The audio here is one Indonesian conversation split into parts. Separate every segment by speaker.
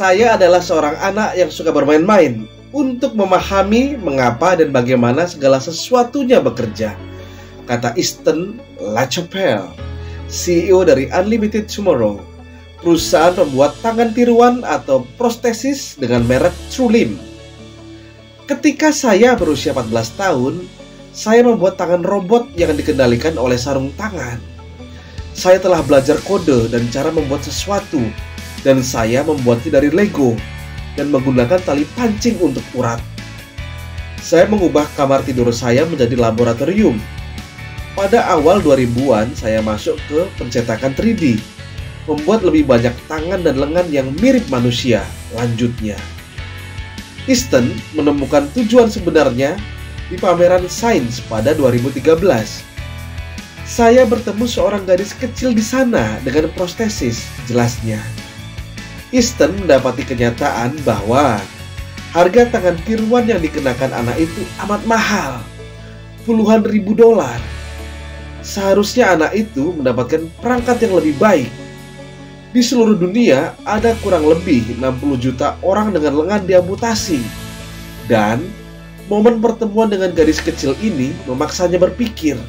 Speaker 1: Saya adalah seorang anak yang suka bermain-main untuk memahami mengapa dan bagaimana segala sesuatunya bekerja, kata Easton LaChapelle, CEO dari Unlimited Tomorrow, perusahaan pembuat tangan tiruan atau prostesis dengan merek TrueLimb. Ketika saya berusia 14 tahun, saya membuat tangan robot yang dikendalikan oleh sarung tangan. Saya telah belajar kode dan cara membuat sesuatu, dan saya membuatnya dari Lego dan menggunakan tali pancing untuk urat. Saya mengubah kamar tidur saya menjadi laboratorium. Pada awal 2000-an, saya masuk ke pencetakan 3D, membuat lebih banyak tangan dan lengan yang mirip manusia, lanjutnya. Easton menemukan tujuan sebenarnya di pameran sains pada 2013. Saya bertemu seorang gadis kecil di sana dengan prostesis, jelasnya. Easton mendapati kenyataan bahwa harga tangan tiruan yang dikenakan anak itu amat mahal, puluhan ribu dolar. Seharusnya anak itu mendapatkan perangkat yang lebih baik. Di seluruh dunia ada kurang lebih 60 juta orang dengan lengan diamputasi. Dan momen pertemuan dengan gadis kecil ini memaksanya berpikir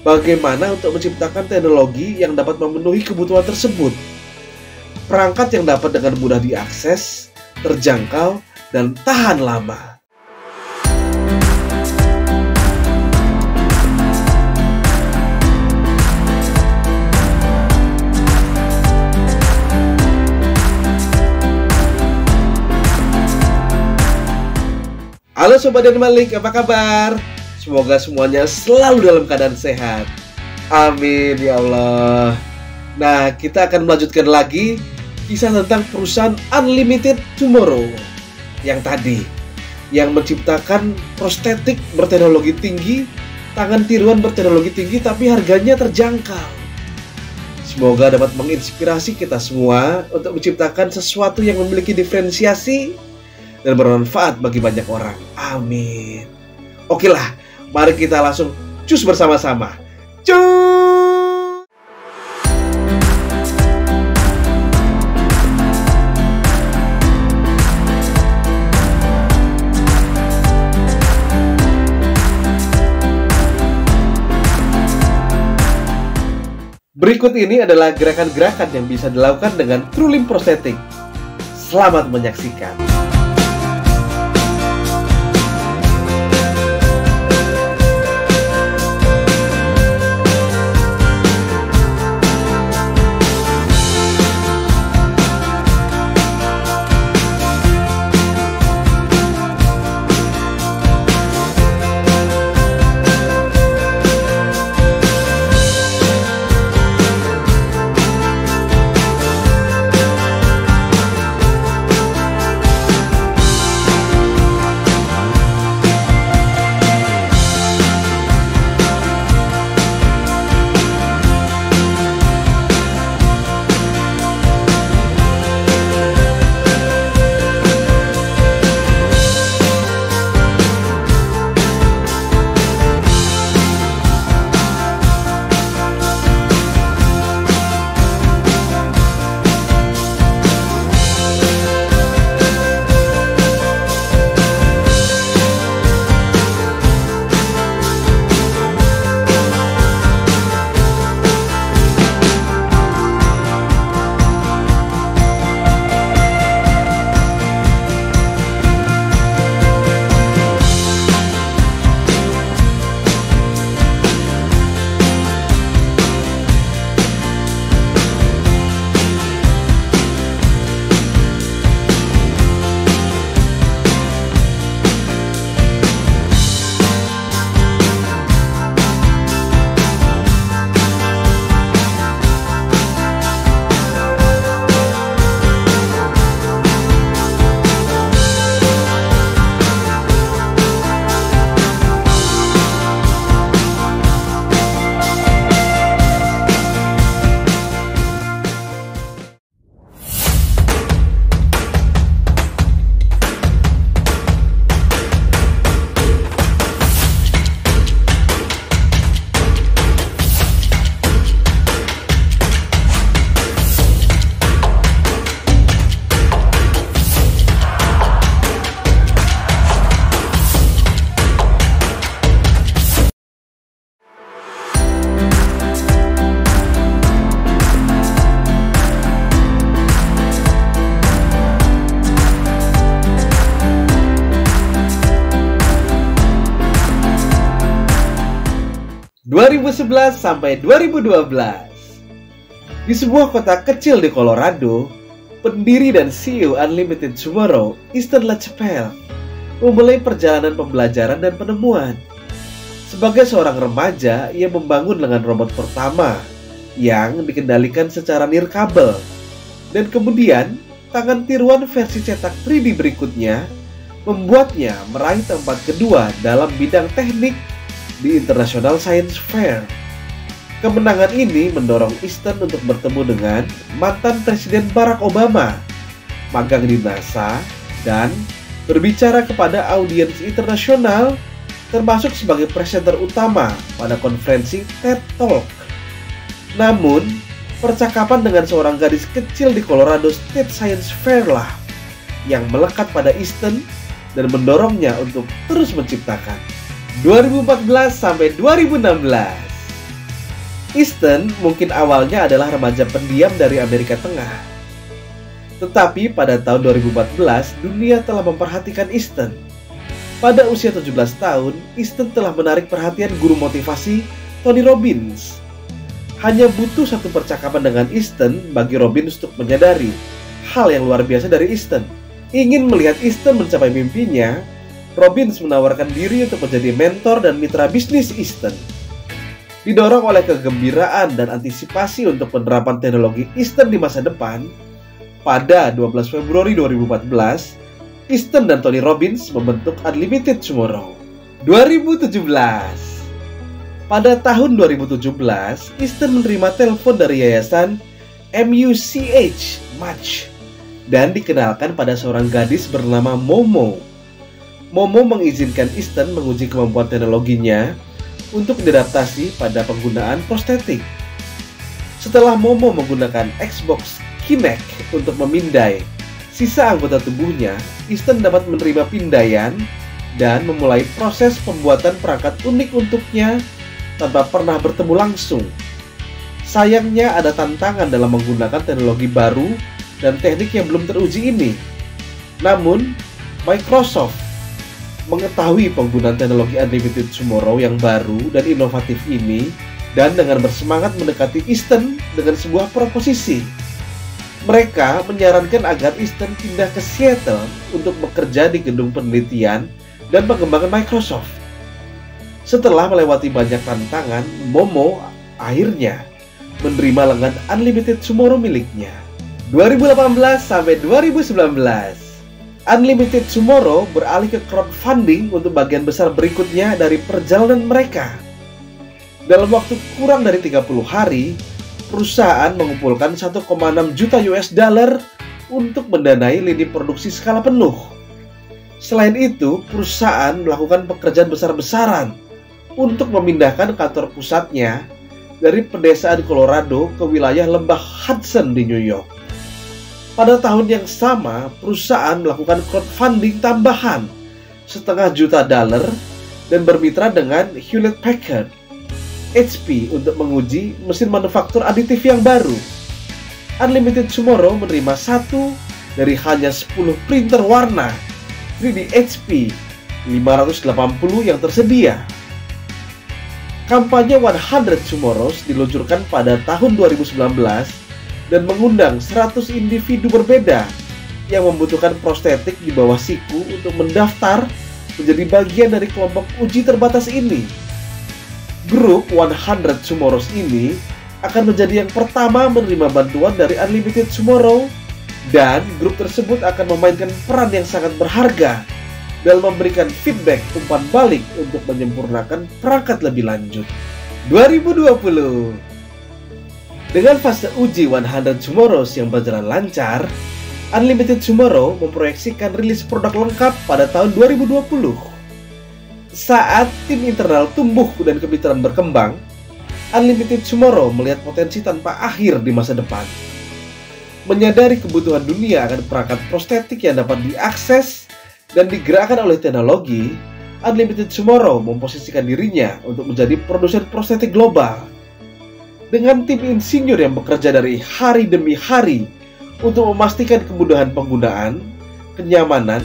Speaker 1: bagaimana untuk menciptakan teknologi yang dapat memenuhi kebutuhan tersebut. Perangkat yang dapat dengan mudah diakses, terjangkau, dan tahan lama. Halo Sobat dan Malik, apa kabar? Semoga semuanya selalu dalam keadaan sehat. Amin ya Allah. Nah, kita akan melanjutkan lagi kisah tentang perusahaan Unlimited Tomorrow yang tadi, yang menciptakan prostetik berteknologi tinggi, tangan tiruan berteknologi tinggi tapi harganya terjangkau. Semoga dapat menginspirasi kita semua untuk menciptakan sesuatu yang memiliki diferensiasi dan bermanfaat bagi banyak orang. Amin. Oke lah, mari kita langsung cus bersama-sama. Cus! Berikut ini adalah gerakan-gerakan yang bisa dilakukan dengan TrueLimb Prosthetic. Selamat menyaksikan. 2011 sampai 2012. Di sebuah kota kecil di Colorado, pendiri dan CEO Unlimited Tomorrow, Easton LaChapelle, memulai perjalanan pembelajaran dan penemuan. Sebagai seorang remaja, ia membangun lengan robot pertama yang dikendalikan secara nirkabel. Dan kemudian, tangan tiruan versi cetak 3D berikutnya membuatnya meraih tempat kedua dalam bidang teknik di International Science Fair. Kemenangan ini mendorong Easton untuk bertemu dengan mantan Presiden Barack Obama, magang di NASA, dan berbicara kepada audiens internasional, termasuk sebagai presenter utama pada konferensi TED Talk. Namun, percakapan dengan seorang gadis kecil di Colorado State Science Fair lah yang melekat pada Easton dan mendorongnya untuk terus menciptakan. 2014 sampai 2016. Easton mungkin awalnya adalah remaja pendiam dari Amerika Tengah. Tetapi pada tahun 2014, dunia telah memperhatikan Easton. Pada usia 17 tahun, Easton telah menarik perhatian guru motivasi Tony Robbins. Hanya butuh satu percakapan dengan Easton bagi Robbins untuk menyadari hal yang luar biasa dari Easton. Ingin melihat Easton mencapai mimpinya, Robbins menawarkan diri untuk menjadi mentor dan mitra bisnis Easton. Didorong oleh kegembiraan dan antisipasi untuk penerapan teknologi Easton di masa depan, pada 12 Februari 2014, Easton dan Tony Robbins membentuk Unlimited Tomorrow. 2017. Pada tahun 2017, Easton menerima telepon dari yayasan MUCH dan dikenalkan pada seorang gadis bernama Momo. Momo mengizinkan Easton menguji kemampuan teknologinya untuk diadaptasi pada penggunaan prostetik. Setelah Momo menggunakan Xbox Kinect untuk memindai sisa anggota tubuhnya, Easton dapat menerima pindaian dan memulai proses pembuatan perangkat unik untuknya tanpa pernah bertemu langsung. Sayangnya ada tantangan dalam menggunakan teknologi baru dan teknik yang belum teruji ini. Namun, Microsoft mengetahui penggunaan teknologi Unlimited Tomorrow yang baru dan inovatif ini, dan dengan bersemangat mendekati Easton dengan sebuah proposisi. Mereka menyarankan agar Easton pindah ke Seattle untuk bekerja di gedung penelitian dan pengembangan Microsoft. Setelah melewati banyak tantangan, Momo akhirnya menerima lengan Unlimited Tomorrow miliknya. 2018 sampai 2019. Unlimited Tomorrow beralih ke crowdfunding untuk bagian besar berikutnya dari perjalanan mereka. Dalam waktu kurang dari 30 hari, perusahaan mengumpulkan 1,6 juta US dollar untuk mendanai lini produksi skala penuh. Selain itu, perusahaan melakukan pekerjaan besar-besaran untuk memindahkan kantor pusatnya dari pedesaan Colorado ke wilayah lembah Hudson di New York. Pada tahun yang sama, perusahaan melakukan crowdfunding tambahan $500 juta dan bermitra dengan Hewlett Packard, HP untuk menguji mesin manufaktur aditif yang baru. Unlimited Tomorrow menerima satu dari hanya 10 printer warna 3D HP 580 yang tersedia. Kampanye 100 Tomorrows diluncurkan pada tahun 2019 dan mengundang 100 individu berbeda yang membutuhkan prostetik di bawah siku untuk mendaftar menjadi bagian dari kelompok uji terbatas ini. Grup 100 Tomorrows ini akan menjadi yang pertama menerima bantuan dari Unlimited Tomorrow, dan grup tersebut akan memainkan peran yang sangat berharga dalam memberikan feedback umpan balik untuk menyempurnakan perangkat lebih lanjut. 2020. Dengan fase uji 100 Tomorrows yang berjalan lancar, Unlimited Tomorrow memproyeksikan rilis produk lengkap pada tahun 2020. Saat tim internal tumbuh dan kemitraan berkembang, Unlimited Tomorrow melihat potensi tanpa akhir di masa depan. Menyadari kebutuhan dunia akan perangkat prostetik yang dapat diakses dan digerakkan oleh teknologi, Unlimited Tomorrow memposisikan dirinya untuk menjadi produsen prostetik global. Dengan tim insinyur yang bekerja dari hari demi hari untuk memastikan kemudahan penggunaan, kenyamanan,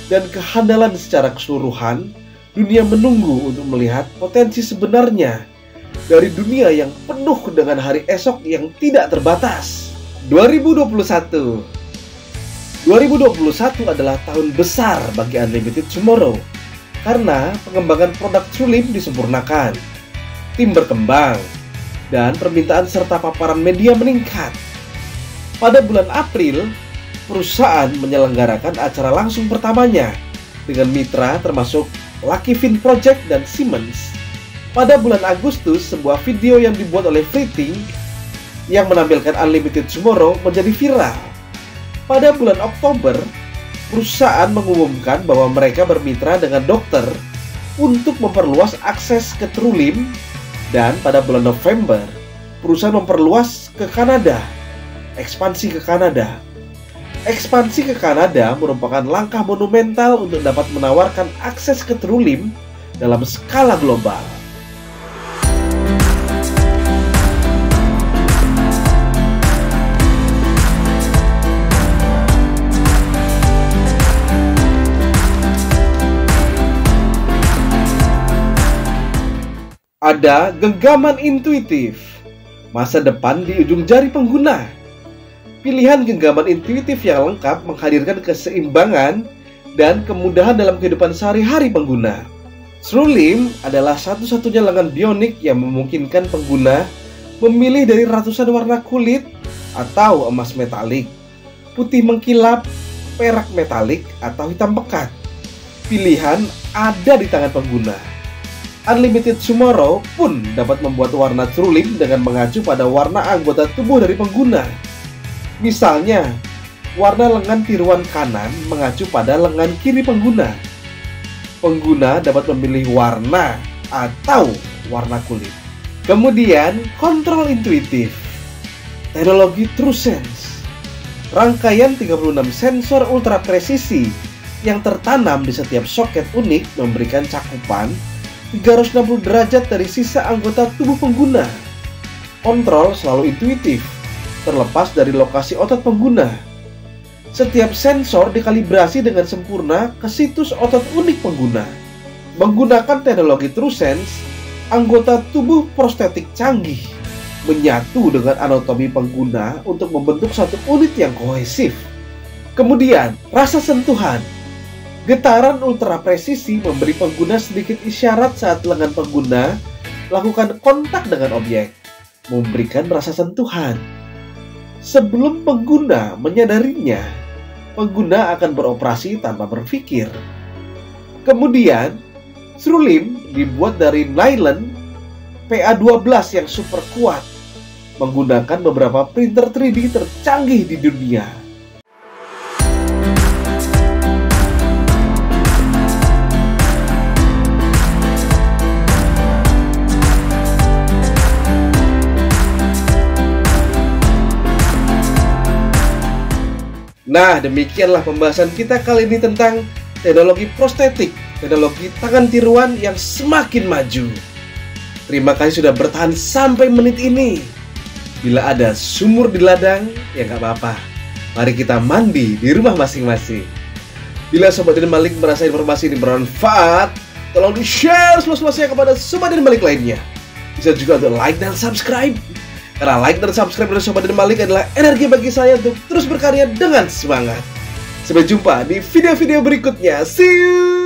Speaker 1: dan kehandalan secara keseluruhan, dunia menunggu untuk melihat potensi sebenarnya dari dunia yang penuh dengan hari esok yang tidak terbatas. 2021 adalah tahun besar bagi Unlimited Tomorrow karena pengembangan produk Trulim disempurnakan, tim berkembang, dan permintaan serta paparan media meningkat. Pada bulan April, perusahaan menyelenggarakan acara langsung pertamanya dengan mitra termasuk Lucky Fin Project dan Siemens. Pada bulan Agustus, sebuah video yang dibuat oleh Fleeting yang menampilkan Unlimited Tomorrow menjadi viral. Pada bulan Oktober, perusahaan mengumumkan bahwa mereka bermitra dengan dokter untuk memperluas akses ke Trulim, dan pada bulan November, perusahaan memperluas ke Kanada. Ekspansi ke Kanada. Ekspansi ke Kanada merupakan langkah monumental untuk dapat menawarkan akses ke Trulim dalam skala global. Ada genggaman intuitif, masa depan di ujung jari pengguna. Pilihan genggaman intuitif yang lengkap menghadirkan keseimbangan dan kemudahan dalam kehidupan sehari-hari pengguna. Trulim adalah satu-satunya lengan bionik yang memungkinkan pengguna memilih dari ratusan warna kulit atau emas metalik, putih mengkilap, perak metalik, atau hitam pekat. Pilihan ada di tangan pengguna. Unlimited Tomorrow pun dapat membuat warna Trulim dengan mengacu pada warna anggota tubuh dari pengguna. Misalnya, warna lengan tiruan kanan mengacu pada lengan kiri pengguna. Pengguna dapat memilih warna atau warna kulit. Kemudian, kontrol intuitif. Teknologi TrueSense. Rangkaian 36 sensor ultra presisi yang tertanam di setiap soket unik memberikan cakupan 360 derajat dari sisa anggota tubuh pengguna. Kontrol selalu intuitif, terlepas dari lokasi otot pengguna. Setiap sensor dikalibrasi dengan sempurna ke situs otot unik pengguna. Menggunakan teknologi TrueSense, anggota tubuh prostetik canggih menyatu dengan anatomi pengguna untuk membentuk satu unit yang kohesif. Kemudian, rasa sentuhan. Getaran ultra presisi memberi pengguna sedikit isyarat saat lengan pengguna lakukan kontak dengan objek, memberikan rasa sentuhan. Sebelum pengguna menyadarinya, pengguna akan beroperasi tanpa berpikir. Kemudian, Trulim dibuat dari nylon PA12 yang super kuat, menggunakan beberapa printer 3D tercanggih di dunia. Nah, demikianlah pembahasan kita kali ini tentang teknologi prostetik, teknologi tangan tiruan yang semakin maju. Terima kasih sudah bertahan sampai menit ini. Bila ada sumur di ladang, ya nggak apa-apa. Mari kita mandi di rumah masing-masing. Bila Sobat Deden Malik merasa informasi ini bermanfaat, tolong di-share seluas-luasnya kepada Sobat Deden Malik lainnya. Bisa juga untuk like dan subscribe. Karena like dan subscribe dari Sobat Deden Malik adalah energi bagi saya untuk terus berkarya dengan semangat. Sampai jumpa di video-video berikutnya. See you!